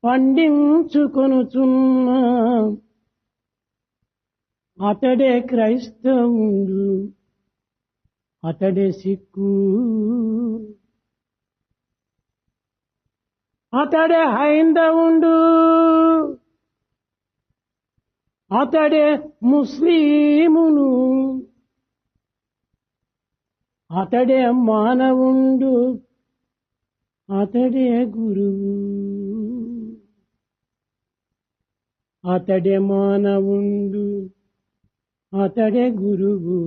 పండించుకొనుచున్న అతడే క్రైస్తవుండు, అతడే సిక్కు, అతడే హైందవుండు, అతడే ముస్లిమును, అతడే మానవుండు, అతడే గురువు, అతడే మానవుండు, అతడే గురువు.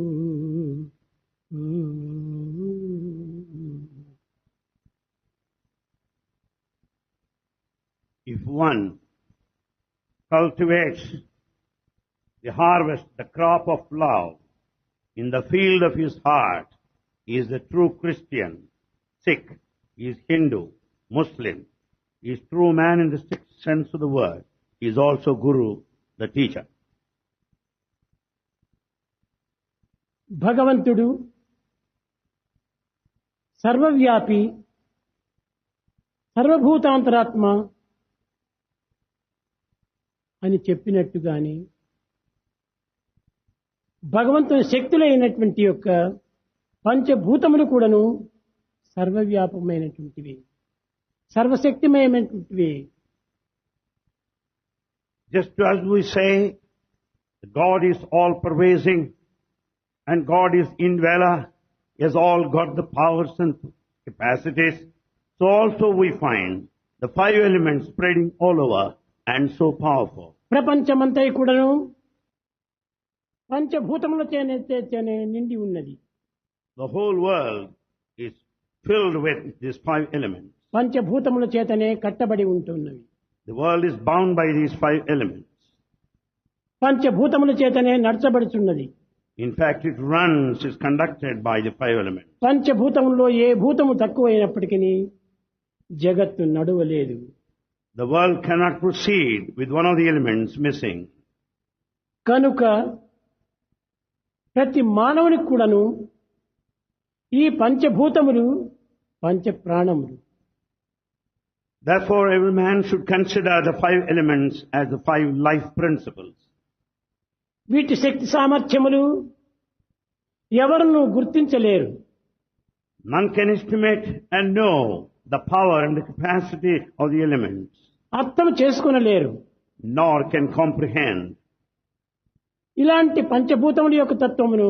If one cultivates the harvest, the crop of love in the field of his heart, he is a true Christian. Sikh, he is Hindu, Muslim, he is true man in the strict sense of the word. He is also Guru, the teacher. భగవంతుడు సర్వవ్యాపి, సర్వభూతాంతరాత్మ అని చెప్పినట్టుగాని భగవంతుని శక్తులైనటువంటి యొక్క పంచభూతములు కూడాను సర్వవ్యాపమైనటువంటివి, సర్వశక్తిమయమైనటువంటివి. Just as we say God is all pervasive and God is indweller, he has all got the powers and capacities, so also we find the five elements spreading all over and so powerful. ప్రపంచమంతా కూడాను పంచభూతములచే నిండి ఉన్నది. The whole world is filled with these five elements. పంచభూతముల చేతనే కట్టబడి ఉంటున్నవి. The world is bound by these five elements. పంచభూతముల చేతనే నడచబడుచున్నది. In fact, it runs, is conducted by the five elements. పంచభూతముల్లో ఏ భూతము తక్కువైనప్పటికీ జగత్తు నడువలేదు. The world cannot proceed with one of the elements missing. కనుక ప్రతి మానవునికి కూడాను ఈ పంచభూతములు పంచ ప్రాణములు. Therefore, every man should consider the five elements as the five life principles. వీటి శక్తి సామర్థ్యములు ఎవరును గుర్తించలేరు. None can estimate and know the power and the capacity of the elements, అర్థం చేసుకొనలేరు. nor can comprehend. ఇలాంటి పంచభూతముల యొక్క తత్వమును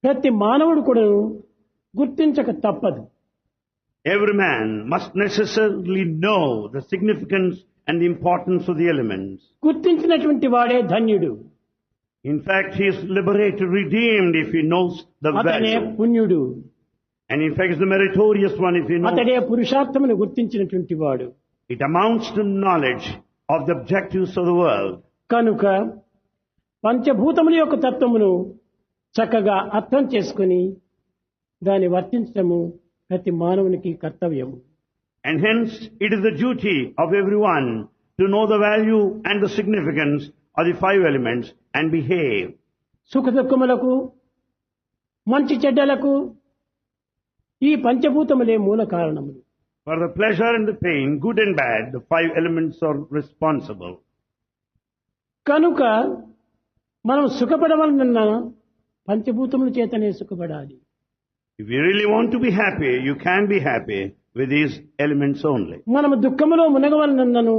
ప్రతి మానవుడు కూడా గుర్తించక తప్పదు. Every man must necessarily know the significance and the importance of the elements. గుర్తించినటువంటి వాడే ధన్యుడు. In fact, he is liberated, redeemed if he knows the అతడే value. పుణ్యుడు. And in fact, is the meritorious one if he knows. అతడే పురుషార్థమును గుర్తించినటువంటి వాడు. It amounts to knowledge of the objectives of the world. కనుక పంచభూతముల యొక్క తత్వమును చక్కగా అర్థం చేసుకుని దాన్ని వర్తించడము ప్రతి మానవునికి కర్తవ్యము. And hence, it is the duty of everyone to know the value and the significance of the five elements and behave. సుఖ దుఃఖములకు, మంచి చెడ్డలకు ఈ పంచభూతములే మూల కారణములు. For the pleasure and the pain, good and bad, the five elements are responsible. కనుక మనం సుఖపడవలనన్నా పంచభూతముల చేతనే సుఖపడాలి. If you really want to be happy, you can be happy with these elements only. మనము దుఃఖములో మునగవలనన్నను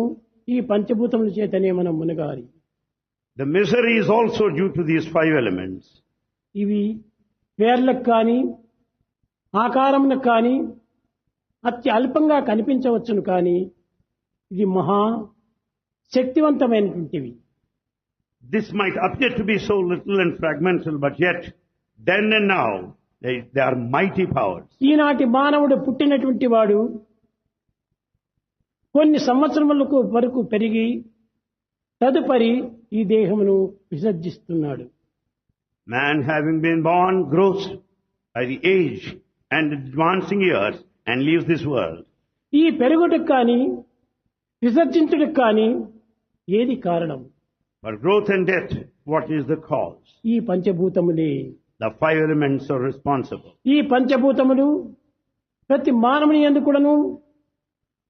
ఈ పంచభూతముల చేతనే మనం మునగాలి. The misery is also due to these five elements. ఇవి పేర్లకు కానీ ఆకారములకు కానీ అతి అల్పంగా కనిపించవచ్చును, కానీ ఇది మహా శక్తివంతమైనటువంటివి. This might appear to be so little and fragmental, but yet, then and now, they are mighty powers. ఈనాటి మానవుడు పుట్టినటువంటి వాడు కొన్ని సంవత్సరములకు వరకు పెరిగి తదుపరి ఈ దేహమును విసర్జిస్తున్నాడు. Man, having been born, grows by the age and advancing years and leaves this world. ఈ పెరుగుటకు కానీ విసర్జించుటకు కానీ ఏది కారణం? For growth and death, what is the cause? ఈ పంచభూతములే. The five elements are responsible. ఈ పంచభూతములు ప్రతి మానవుని యందు కూడాను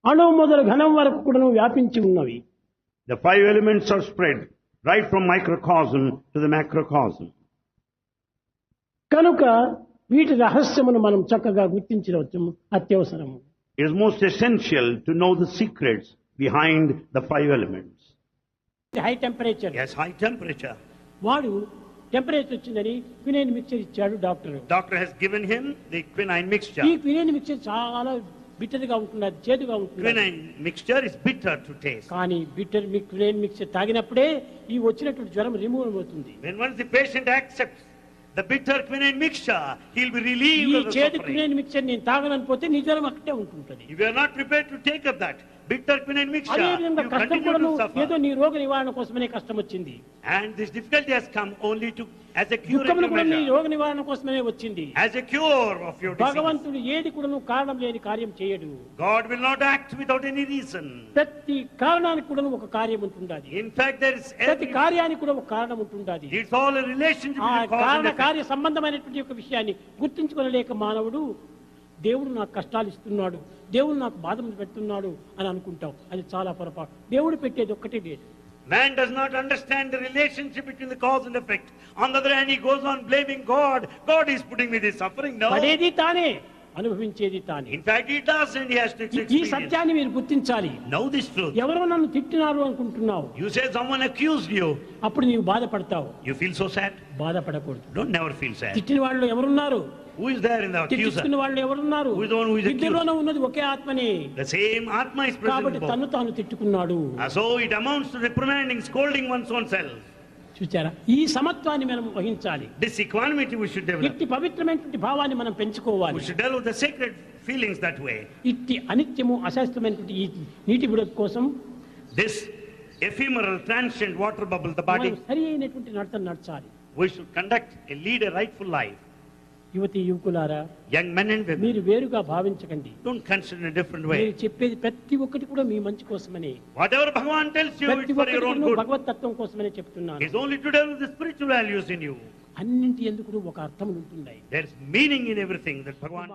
అణువు మొదలు ఘనం వరకు కూడా వ్యాపించి ఉన్నవి. The five elements are spread right from microcosm to the macrocosm. కనుక వీటి రహస్యమును మనం చక్కగా గుర్తించవచ్చు అత్యవసరము. It is most essential to know the secrets behind the five elements. High temperature. Yes, high temperature. వాడు టెంపరేచర్ వచ్చిందని క్వినైన్ మిక్చర్ ఇచ్చాడు doctor. Doctor has given him the quinine mixture. ఈ quinine mixture చాలా బిటర్ గా ఉంటుంది, చేదుగా ఉంటుంది. Quinine mixture is bitter to taste. కానీ క్వినైన్ మిక్చర్ తాగినప్పుడే ఈ వచ్చినటువంటి జ్వరం రిమూవ్ అవుతుంది. When once the patient accepts the bitter quinine mixture, he'll be relieved ఈ of the చేదు suffering. క్వినైన్ మిక్చర్ నేను తాగనకపోతే నీ జ్వరం అక్కడే ఉంటుంటది. If you are not prepared to take up that bitter quinine mixture, అదే you విధంగా కష్టం continue కూడా to suffer. ఏదో నీ రోగ నివారణ కోసమనే కష్టం వచ్చింది. And this difficulty has come only to as a curative దుఃఖమును కూడా నీ measure, రోగ నివారణ కోసమనే వచ్చింది. as a cure of your disease. భగవంతుడు ఏది కూడా కారణం లేని కార్యం చేయడు. God will not act without any reason. ప్రతి కారణానికి కూడా ఒక కార్యం ఉంటుండాలి. In fact, there is ప్రతి కార్యానికి కూడా ఒక కారణం ఉంటుండాలి. it's all a relationship ఆ between cause కారణ and effect. కార్య సంబంధమైనటువంటి ఒక విషయాన్ని గుర్తించుకోలేక మానవుడు దేవుడు నాకు కష్టాలు ఇస్తున్నాడు, దేవుడు నాకు బాధలు పెడుతున్నాడు అని అనుకుంటాం. అది చాలా పొరపాటు. దేవుడు పెట్టేది ఒక్కటే లేదు. Man does not understand the relationship between the cause and effect. On the other hand, he goes on blaming God. God is putting me this suffering. No. పడేది తానే, అనుభవించేది తానే. In fact, he does, and he has to ఈ experience. సత్యాన్ని మీరు గుర్తించాలి. Know this truth. ఎవరో నన్ను తిట్టినారు అనుకుంటున్నావు, You say someone accused you. అప్పుడు నీవు బాధపడతావు. You feel so sad. బాధపడకూడదు. Don't never feel sad. తిట్టిన వాళ్ళు ఎవరున్నారు, Who is there in the accuser? తిట్టించుకున్న వాళ్ళు ఎవరున్నారు? Who is the one who is accused? ఇద్దరిలోనే ఉన్నది ఒకే ఆత్మనే. The same Atma is present కాబట్టి in both. తను తాను తిట్టుకున్నాడు. So it amounts to reprimanding, scolding one's own self. చూచారా, ఈ సమత్వాన్ని మనం వహించాలి. This equanimity we should develop. ఇట్టి పవిత్రమైనటువంటి భావాన్ని మనం పెంచుకోవాలి. We should develop the sacred feelings that way. ఇట్టి అనిత్యము అశాస్త్రమైనటువంటి ఈ నీటి బుడగ కోసం This ephemeral, transient water bubble, the body, మనం సరి అయినటువంటి నడతను నడచాలి. we should lead a rightful life. యువతి యువకులారా, Young men and women, మీరు వేరుగా భావించకండి. don't consider in a different మీరు way. చెప్పేది ప్రతి ఒక్కటి కూడా మీ మంచి కోసమనే. Whatever Bhagavan tells you, ప్రతి it's for ఒక్కటి your own కూడా good. భగవత్ తత్వం కోసమనే చెప్తున్నాను. It's only to develop the spiritual values in you. అన్నింటి ఎందుకు ఒక అర్థం ఉంటుంది. There's meaning in everything that Bhagavan